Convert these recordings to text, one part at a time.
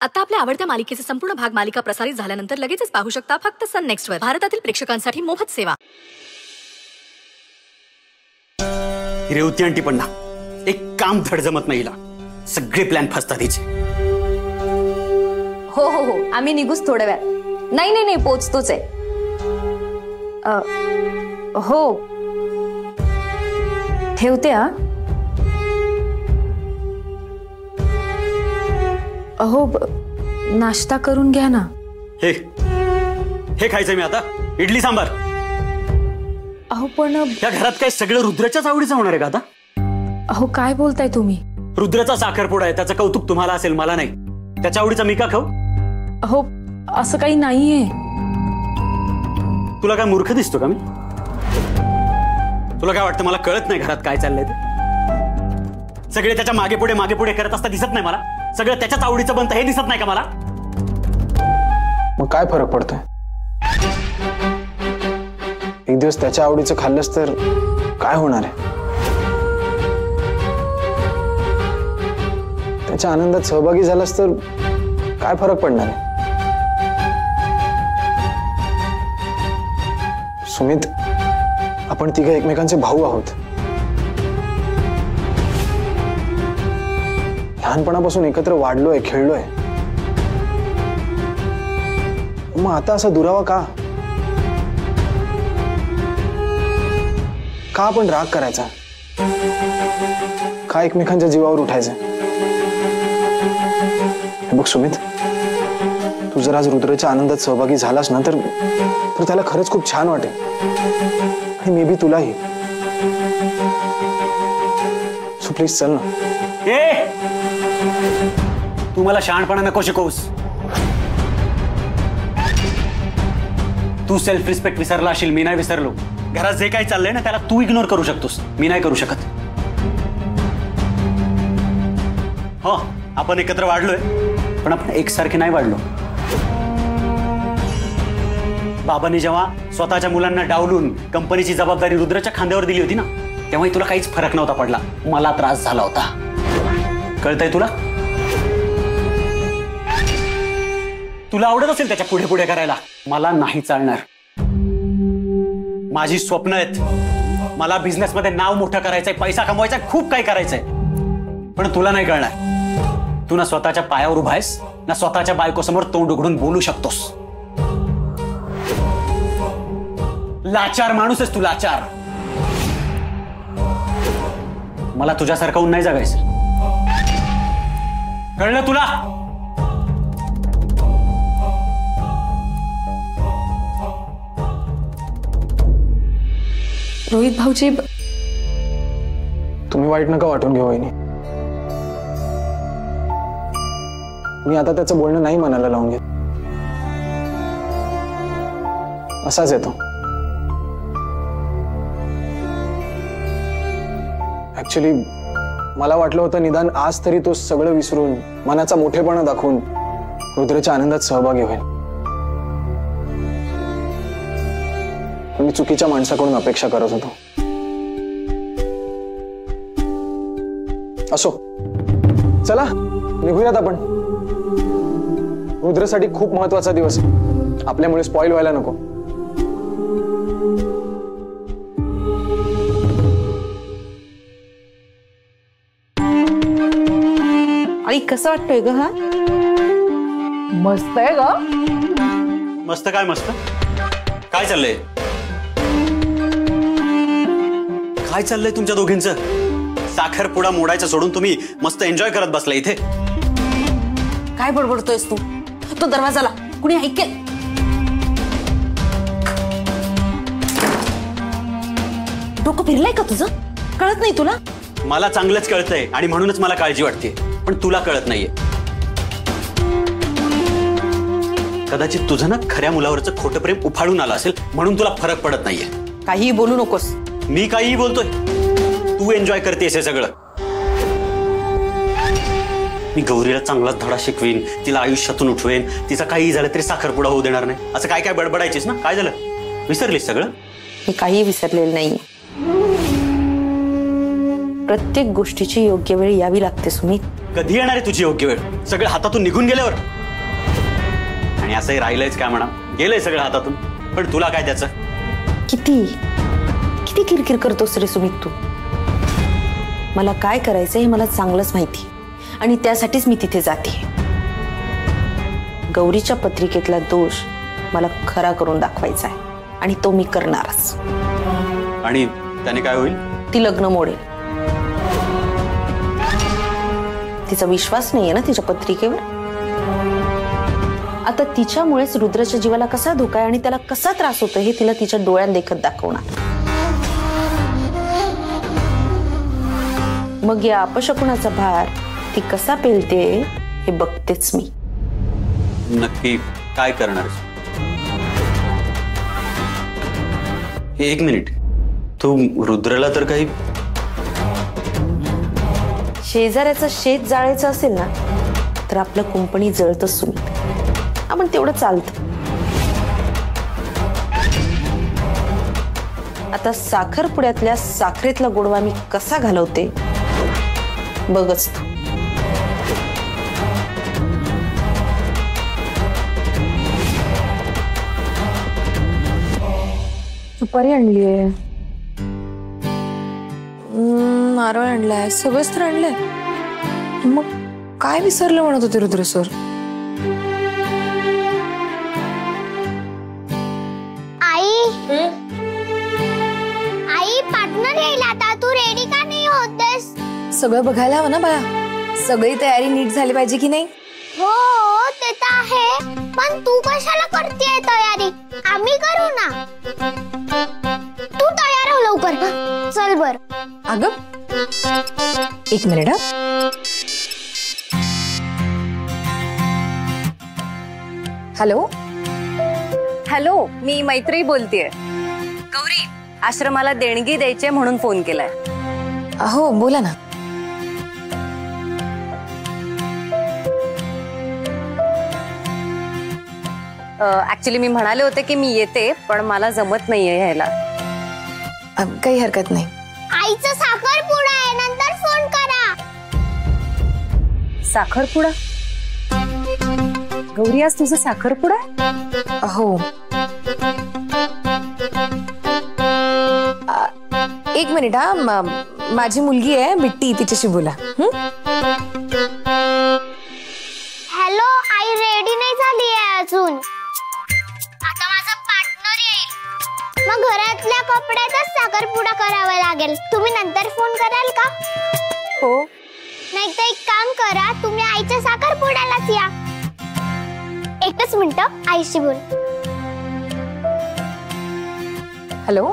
आता आपल्या आवडत्या मालिकेचे संपूर्ण भाग मालिका प्रसारित झाल्यानंतर लगेचच पाहू शकता फक्त सन नेक्स्ट वर. भारतातील प्रेक्षकांसाठी मोफत सेवा. रेवती आंटी पण ना एक काम धड जमत नाही. सगळे प्लॅन फसतात हिचे. हो हो हो आम्ही निघूच थोड्या वेळात. नाही नाही नाही पोचतोच आहे. हो ठेवते. अहो नाश्ता करून घ्या ना. हे खायचंय मी आता. इडली सांबार. अहो पण या घरात काय सगळं रुद्राच्याच आवडीचं होणार आहे का आता? अहो काय बोलताय तुम्ही? रुद्राचा साखरपुडा आहे, त्याचं कौतुक तुम्हाला असेल, मला नाही. त्याच्या आवडीचा मी का खाऊ? अहो असं काही नाहीये. तुला काय मूर्ख दिसतो का मी? तुला काय वाटतं मला कळत नाही घरात काय चाललंय ते? सगळे त्याच्या मागे पुढे करत असता दिसत नाही मला? सगळं त्याच्याच आवडीचं बनतं हे दिसत नाही का मला? मग काय फरक पडतोय? एक दिवस त्याच्या आवडीचं खाल्लंस तर काय होणार आहे? त्याच्या आनंदात सहभागी झालास तर काय फरक पडणार आहे? सुमित, आपण तिघे एकमेकांचे भाऊ आहोत. लहानपणापासून एकत्र वाढलोय, खेळलोय. मग आता असा दुरावा का? का आपण राग करायचा? का एकमेकांच्या जीवावर उठायचं? बघ सुमित, तू जर आज रुद्राच्या आनंदात सहभागी झालास ना तर त्याला खरंच खूप छान वाटेल. आणि मी बी तुलाही. सो प्लीज चल ना. तू मला शहाणपणा नको शिकवूस. तू सेल्फ रिस्पेक्ट विसरला असेल, मी नाही विसरलो. घरात जे काही चाललंय ना त्याला तू इग्नोर करू शकतोस, मी नाही करू शकत. हो आपण एकत्र वाढलोय पण आपण एकसारखे नाही वाढलो. बाबांनी जेव्हा स्वतःच्या मुलांना डावलून कंपनीची जबाबदारी रुद्राच्या खांद्यावर दिली होती ना तेव्हाही तुला काहीच फरक नव्हता पडला. मला त्रास झाला होता. कळतंय तुला? तुला आवडत असेल त्याच्या पुढे पुढे करायला, मला नाही चालणार. माझी स्वप्न आहेत. मला बिझनेस मध्ये नाव मोठं करायचंय, पैसा कमवायचा, खूप काही करायचंय. पण तुला नाही कळणार. तू ना स्वतःच्या पायावर उभा आहेस ना स्वतःच्या बायकोसमोर तोंड उघडून बोलू शकतोस. लाचार माणूस आहेस तू, लाचार. मला तुझ्यासारखं होऊन नाही जगायचं. कळलं तुला? रोहित भाऊजी, तुम्ही वाईट नका वाटून घेऊ वहिनी. मी आता त्याचं बोलणं नाही मनाला लावून घेत. असाच येतो. ऍक्च्युली मला वाटलं होतं निदान आज तरी तो सगळं विसरून मनाचा मोठेपणा दाखवून रुद्राच्या आनंदात सहभागी होईल. मी चुकीच्या माणसाकडून अपेक्षा करत होतो. असो, चला निघूयात आपण. रुद्रासाठी खूप महत्वाचा दिवस आहे. आपल्यामुळे स्पॉइल व्हायला नको. आई कसं वाटतोय ग? हा मस्त आहे ग. मस्त काय मस्त? काय चाललंय? काय चाललंय तुमच्या दोघींचं? साखरपुडा मोडायचं सोडून तुम्ही मस्त एन्जॉय करत बसला इथे. काय बडबडतोयस तू? तो दरवाजाला कुणी ऐकेल. डोकं फिरलंय का तुझं? कळत नाही तुला? मला चांगलंच कळतंय आणि म्हणूनच मला काळजी वाटते. पण तुला कळत नाहीये. कदाचित तुझं ना खऱ्या मुलावरचं खोटं प्रेम उफाळून आलं असेल म्हणून तुला फरक पडत नाहीये. काहीही बोलू नकोस. मी काहीही बोलतोय? तू एन्जॉय करतेस हे सगळं. मी गौरीला चांगलाच धडा शिकवीन, तिला आयुष्यातून उठवेन, तिचा काही झालं तरी साखरपुडा होऊ देणार नाही असं काय काय बडबडायचीस ना. काय झालं? विसरलीस सगळं? मी काही विसरलेलं नाही. प्रत्येक गोष्टीची योग्य वेळ यावी लागते सुमित. कधी येणार आहे तुझी योग्य वेळ? सगळं हातातून निघून गेल्यावर. आणि असंही राहिलंयच काय म्हणा, गेलंय सगळं हातातून, पण तुला काय त्याचं? किती किती किरकिर करतोस रे सुमित तू. मला काय करायचं हे मला चांगलंच माहिती आणि त्यासाठीच मी तिथे जाते. गौरीच्या पत्रिकेतला दोष मला खरा करून दाखवायचा आहे आणि तो मी करणारच. आणि त्याने काय होईल? ती लग्न मोडेल. तिचा विश्वास नाहीये ना तिच्या पत्रिकेवर. आता तिच्यामुळेच रुद्राच्या जीवाला कसा धोका आहे आणि त्याला कसा त्रास होतो हे तिला तिच्या डोळ्यात देखत दाखवणार. मग या अपशकुनाचा भार ती कसा पेलते हे बघतेच मी. नक्की काय करणार? एक मिनिट, तू रुद्रला तर काही शेजाऱ्याचं शेत जाळायचं असेल ना तर आपलं कुंपणी जळतच सुमित. आपण तेवढं चालतं. आता साखरपुड्यातल्या साखरेतला गोडवा मी कसा घालवते बघच तू. सुपारी आणलीये, नारळ आणलाय, सगळंच तर आणलंय. मग काय विसरलं म्हणत होते रुद्र सर? आई आई पार्टनर येईल आता, तू रेडी का नाही होतेस? सगळं बघायला हवं ना बाळा, सगळी तयारी नीट झाली पाहिजे की नाही? हो ते तर आहे, पण तू कशाला करतेय तयारी? आम्ही करू ना. तू तयार हो लवकर, चल बर. अगं एक मिनिट. हॅलो हॅलो, मी मैत्री बोलतेय. गौरी, आश्रमाला देणगी द्यायचे म्हणून फोन केलाय. हो बोला ना. ऍक्च्युली मी म्हणाले होते की मी येते, पण मला जमत नाहीये यायला. काही हरकत नाही. आईचा साखरपुडा आहे, नंतर फोन करा. साखरपुडा? गौरी, आज तुझा साखरपुडा? हो. एक मिनिट हा, माझी मुलगी आहे बिट्टी, तिच्याशी बोला. हॅलो, आई रेडी नाही झाली आहे अजून. आता माझा पार्टनर येईल, मग घरातल्या कपड्यातच साखरपुडा करावा लागेल. तुम्ही नंतर फोन कराल का? हो. नाही तर एक काम करा, तुम्ही आईच्या साखरपुड्यालाच या. एकच मिनिट, आईशी बोल. हॅलो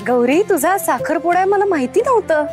गौरी, तुझा साखरपुडा आहे मला माहिती नव्हतं.